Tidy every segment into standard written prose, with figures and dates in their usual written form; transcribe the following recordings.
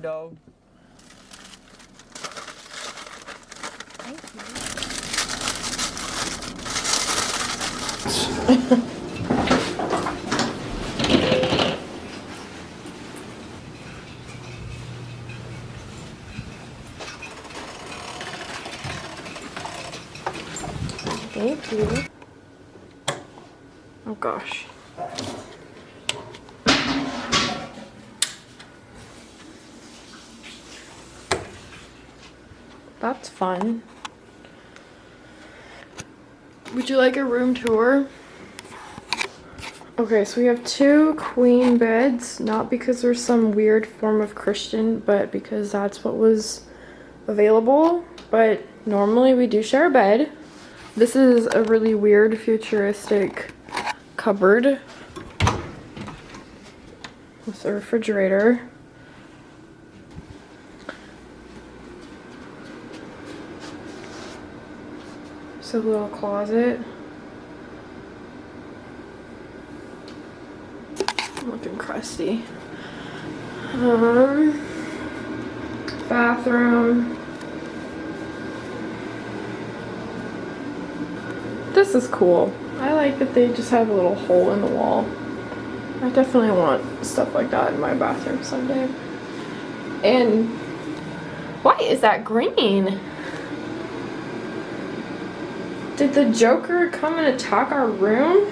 dog. Thank you. Oh gosh. That's fun. Would you like a room tour? Okay, so we have 2 queen beds, not because there's some weird form of Christian, but because that's what was available. But normally we do share a bed. This is a really weird futuristic cupboard with a refrigerator. It's a little closet. I'm looking crusty. Bathroom. This is cool. I like that they just have a little hole in the wall. I definitely want stuff like that in my bathroom someday. And why is that green? Did the Joker come and attack our room?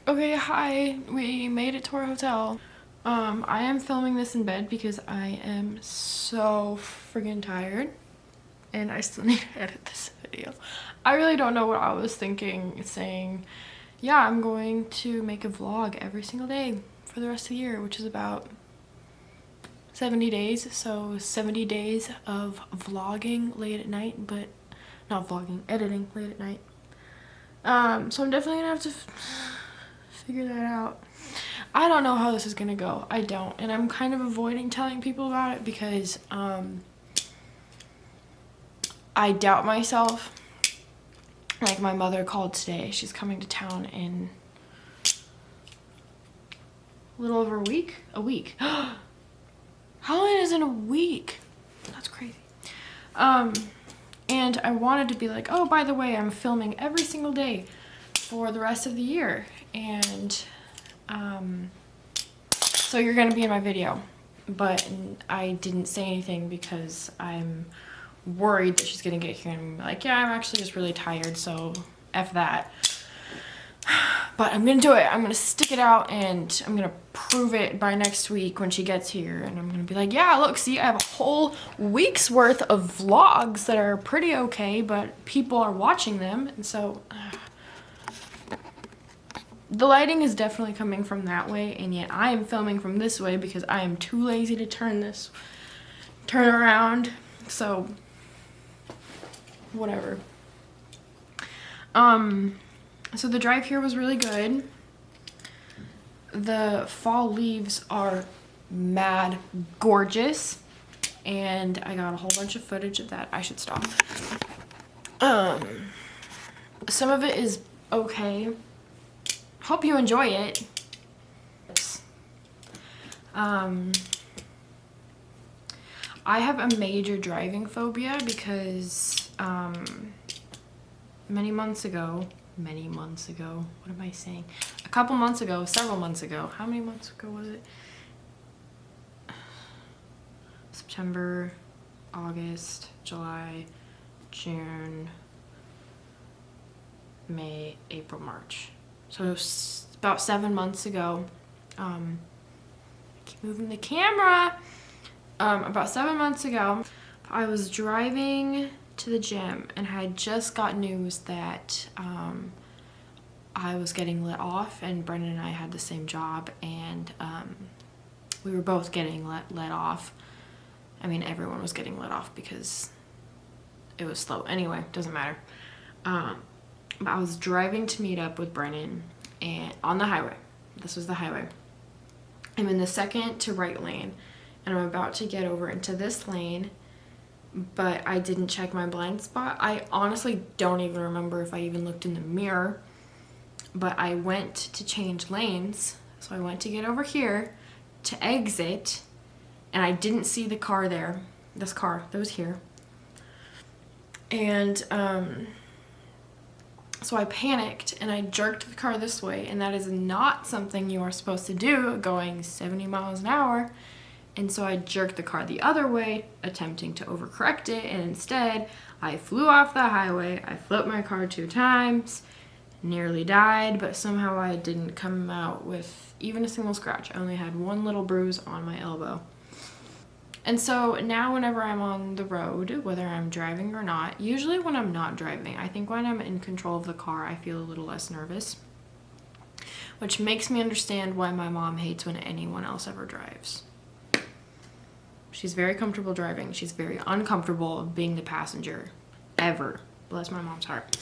Okay, hi. We made it to our hotel. I am filming this in bed because I am so friggin' tired. And I still need to edit this video. I really don't know what I was thinking, saying, yeah, I'm going to make a vlog every single day for the rest of the year, which is about 70 days. So 70 days of vlogging late at night, but not vlogging, editing late at night. So I'm definitely gonna have to figure that out. I don't know how this is gonna go. I don't, and I'm kind of avoiding telling people about it because I doubt myself. Like, my mother called today. She's coming to town in a little over a week. A week. Halloween is in a week. That's crazy. And I wanted to be like, oh, by the way, I'm filming every single day for the rest of the year. And so you're gonna be in my video. But I didn't say anything because I'm worried that she's gonna get here and be like, yeah, I'm actually just really tired, so F that. But I'm gonna do it. I'm gonna stick it out and I'm gonna prove it by next week when she gets here. And I'm gonna be like, yeah, look, see, I have a whole week's worth of vlogs that are pretty okay, but people are watching them. And so the lighting is definitely coming from that way, and yet I am filming from this way because I am too lazy to turn around. So whatever. So the drive here was really good. The fall leaves are mad gorgeous, and I got a whole bunch of footage of that. I should stop. Some of it is okay. Hope you enjoy it. I have a major driving phobia because several months ago, how many months ago was it? September, August, July, June, May, April, March. So it was about 7 months ago. I keep moving the camera. About 7 months ago, I was driving to the gym and I had just got news that I was getting let off, and Brendan and I had the same job, and we were both getting let off. I mean, everyone was getting let off because it was slow. Anyway, doesn't matter. But I was driving to meet up with Brennan and on the highway. This was the highway. I'm in the second to right lane, and I'm about to get over into this lane, but I didn't check my blind spot. I honestly don't even remember if I even looked in the mirror, but I went to change lanes. So I went to get over here to exit, and I didn't see the car there. This car that was here. And so I panicked and I jerked the car this way, and that is not something you are supposed to do going 70 miles an hour. And so I jerked the car the other way, attempting to overcorrect it, and instead I flew off the highway. I flipped my car 2 times, nearly died, but somehow I didn't come out with even a single scratch. I only had 1 little bruise on my elbow. And so now whenever I'm on the road, whether I'm driving or not, usually when I'm not driving, I think when I'm in control of the car, I feel a little less nervous, which makes me understand why my mom hates when anyone else ever drives. She's very comfortable driving. She's very uncomfortable being the passenger, ever. Bless my mom's heart.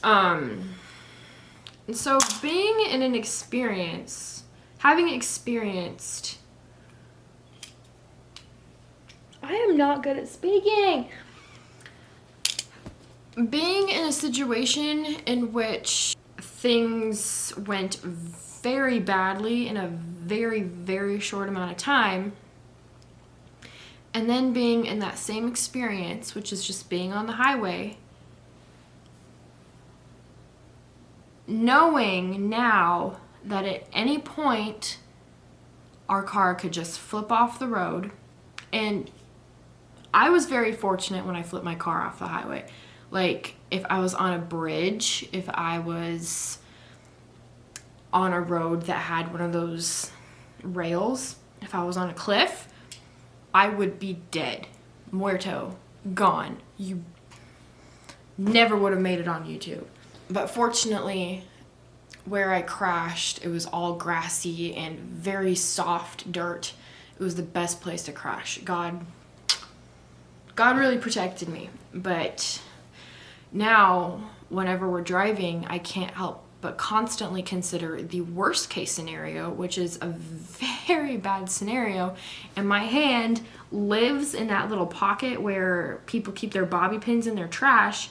And so being in an experience, having experienced, I am not good at speaking. Being in a situation in which things went very badly in a very, very short amount of time, and then being in that same experience, which is just being on the highway, knowing now that at any point our car could just flip off the road. And I was very fortunate when I flipped my car off the highway. Like, if I was on a bridge, if I was on a road that had one of those rails, if I was on a cliff, I would be dead. Muerto. Gone. You never would have made it on YouTube. But fortunately, where I crashed, it was all grassy and very soft dirt. It was the best place to crash. God really protected me. But now, whenever we're driving, I can't help but constantly consider the worst case scenario, which is a very bad scenario. And my hand lives in that little pocket where people keep their bobby pins in their trash.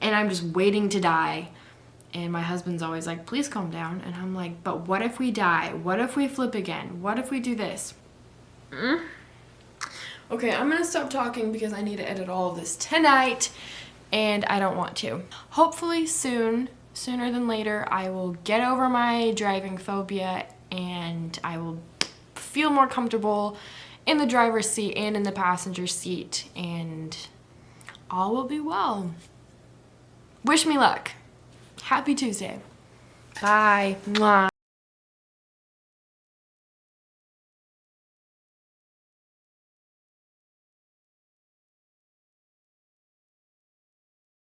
And I'm just waiting to die. And my husband's always like, please calm down. And I'm like, but what if we die? What if we flip again? What if we do this? Okay, I'm gonna stop talking because I need to edit all of this tonight, and I don't want to. Hopefully sooner than later, I will get over my driving phobia and I will feel more comfortable in the driver's seat and in the passenger seat, and all will be well. Wish me luck. Happy Tuesday. Bye. Mwah.